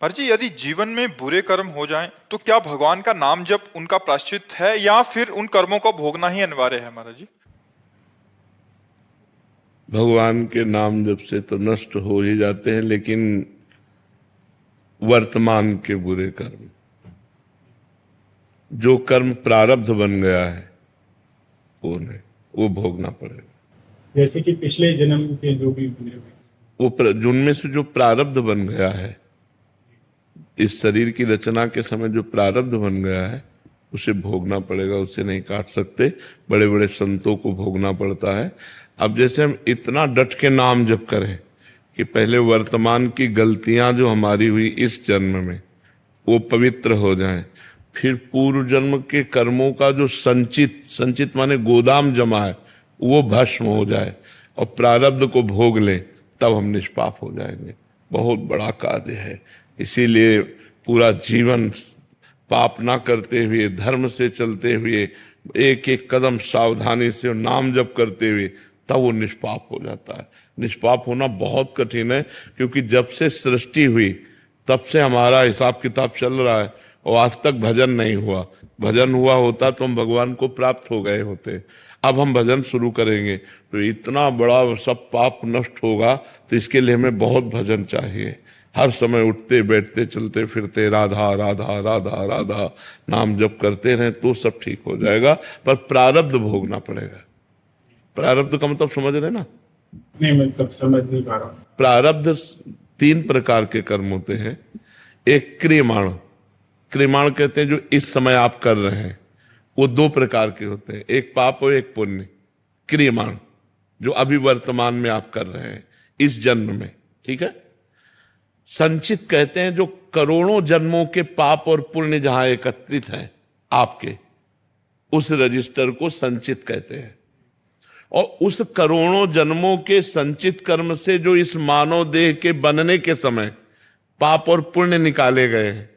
महाराज जी, यदि जीवन में बुरे कर्म हो जाएं तो क्या भगवान का नाम जप उनका प्रायश्चित है या फिर उन कर्मों को भोगना ही अनिवार्य है महाराज जी? भगवान के नाम जप से तो नष्ट हो ही जाते हैं, लेकिन वर्तमान के बुरे कर्म, जो कर्म प्रारब्ध बन गया है वो नहीं, वो भोगना पड़ेगा। जैसे कि पिछले जन्म के जो भी हुए, वो जिनमें से जो प्रारब्ध बन गया है, इस शरीर की रचना के समय जो प्रारब्ध बन गया है उसे भोगना पड़ेगा, उसे नहीं काट सकते। बड़े बड़े संतों को भोगना पड़ता है। अब जैसे हम इतना डट के नाम जप करें कि पहले वर्तमान की गलतियां जो हमारी हुई इस जन्म में वो पवित्र हो जाएं, फिर पूर्व जन्म के कर्मों का जो संचित माने गोदाम जमा है वो भस्म हो जाए और प्रारब्ध को भोग लें, तब हम निष्पाप हो जाएंगे। बहुत बड़ा कार्य है। इसीलिए पूरा जीवन पाप ना करते हुए, धर्म से चलते हुए, एक एक कदम सावधानी से नाम जप करते हुए, तब वो निष्पाप हो जाता है। निष्पाप होना बहुत कठिन है, क्योंकि जब से सृष्टि हुई तब से हमारा हिसाब किताब चल रहा है और आज तक भजन नहीं हुआ। भजन हुआ होता तो हम भगवान को प्राप्त हो गए होते। अब हम भजन शुरू करेंगे तो इतना बड़ा सब पाप नष्ट होगा, तो इसके लिए हमें बहुत भजन चाहिए। हर समय उठते बैठते चलते फिरते राधा राधा राधा राधा नाम जप करते रहें तो सब ठीक हो जाएगा। पर प्रारब्ध भोगना पड़ेगा। प्रारब्ध का मतलब समझ रहे ना? नहीं, मैं तब समझ नहीं पा रहा हूँ। प्रारब्ध 3 प्रकार के कर्म होते हैं। एक क्रियमाण, क्रियमाण कहते हैं जो इस समय आप कर रहे हैं, वो 2 प्रकार के होते हैं, एक पाप और एक पुण्य। क्रियमाण जो अभी वर्तमान में आप कर रहे हैं इस जन्म में, ठीक है। संचित कहते हैं जो करोड़ों जन्मों के पाप और पुण्य जहां एकत्रित हैं आपके, उस रजिस्टर को संचित कहते हैं। और उस करोड़ों जन्मों के संचित कर्म से जो इस मानव देह के बनने के समय पाप और पुण्य निकाले गए हैं,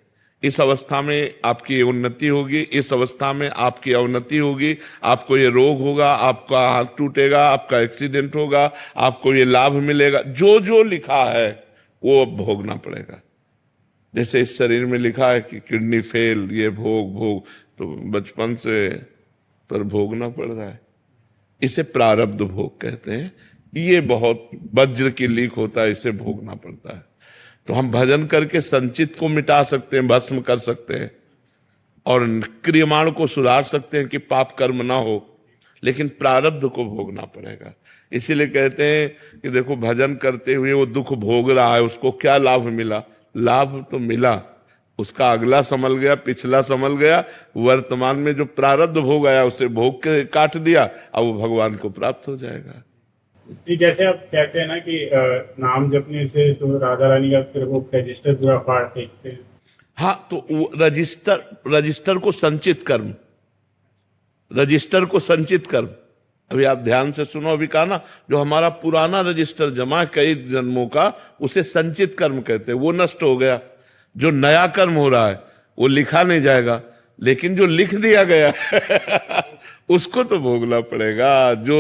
इस अवस्था में आपकी उन्नति होगी, इस अवस्था में आपकी अवनति होगी, आपको ये रोग होगा, आपका हाथ टूटेगा, आपका एक्सीडेंट होगा, आपको ये लाभ मिलेगा। जो जो लिखा है वो अब भोगना पड़ेगा। जैसे इस शरीर में लिखा है कि किडनी फेल, ये भोग, तो बचपन से पर भोगना पड़ रहा है। इसे प्रारब्ध भोग कहते हैं। ये बहुत वज्र की लीक होता है, इसे भोगना पड़ता है। तो हम भजन करके संचित को मिटा सकते हैं, भस्म कर सकते हैं, और क्रियमाण को सुधार सकते हैं कि पाप कर्म ना हो, लेकिन प्रारब्ध को भोगना पड़ेगा। इसीलिए कहते हैं कि देखो, भजन करते हुए वो दुख भोग रहा है, उसको क्या लाभ मिला? लाभ तो मिला, उसका अगला संभल गया, पिछला संभल गया, वर्तमान में जो प्रारब्ध भोग आया उसे भोग के काट दिया, अब वो भगवान को प्राप्त हो जाएगा। जैसे आप कहते हैं ना कि नाम जपने से तो राधा रानी का फिर वो रजिस्टर पूरा फाड़ फेंकते हैं। हाँ, तो वो रजिस्टर को संचित कर्म, रजिस्टर को संचित कर्म, अभी आप ध्यान से सुनो, अभी कहा ना, जो हमारा पुराना रजिस्टर जमा कई जन्मों का, उसे संचित कर्म कहते हैं। वो नष्ट हो गया। जो नया कर्म हो रहा है वो लिखा नहीं जाएगा, लेकिन जो लिख दिया गया उसको तो भोगना पड़ेगा। जो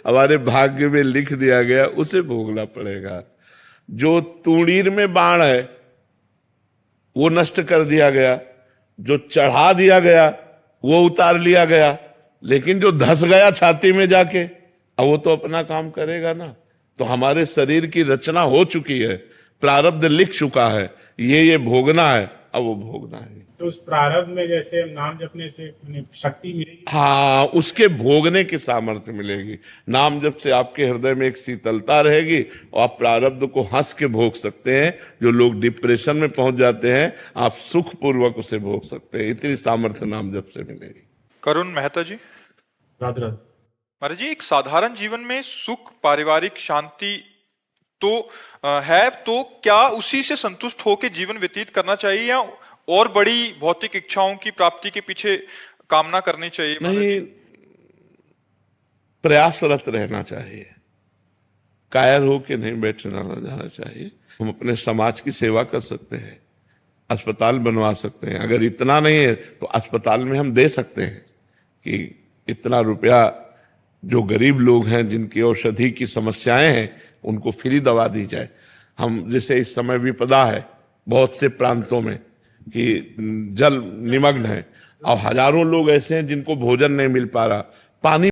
हमारे भाग्य में लिख दिया गया उसे भोगना पड़ेगा। जो तूणीर में बाण है वो नष्ट कर दिया गया, जो चढ़ा दिया गया वो उतार लिया गया, लेकिन जो धस गया छाती में जाके, अब वो तो अपना काम करेगा ना। तो हमारे शरीर की रचना हो चुकी है, प्रारब्ध लिख चुका है, ये भोगना है, अब वो भोगना है। तो उस प्रारब्ध में जैसे नाम जपने से शक्ति मिलेगी। हाँ, उसके भोगने की सामर्थ्य मिलेगी। नाम जप से आपके हृदय में एक शीतलता रहेगी और आप प्रारब्ध को हंस के भोग सकते हैं। जो लोग डिप्रेशन में पहुंच जाते हैं, आप सुख पूर्वक उसे भोग सकते हैं। इतनी सामर्थ्य नाम जप से मिलेगी। करुण मेहता जी, राधा महाराज जी, एक साधारण जीवन में सुख, पारिवारिक शांति तो है, तो क्या उसी से संतुष्ट होकर जीवन व्यतीत करना चाहिए या और बड़ी भौतिक इच्छाओं की प्राप्ति के पीछे कामना करनी चाहिए? नहीं, प्रयासरत रहना चाहिए, कायर होके नहीं बैठना जाना चाहिए। हम अपने समाज की सेवा कर सकते हैं, अस्पताल बनवा सकते हैं। अगर इतना नहीं है तो अस्पताल में हम दे सकते हैं कि इतना रुपया जो गरीब लोग हैं, जिनकी औषधि की समस्याएं हैं, उनको फ्री दवा दी जाए। हम जैसे इस समय विपदा है, बहुत से प्रांतों में कि जल निमग्न है और हजारों लोग ऐसे हैं जिनको भोजन नहीं मिल पा रहा, पानी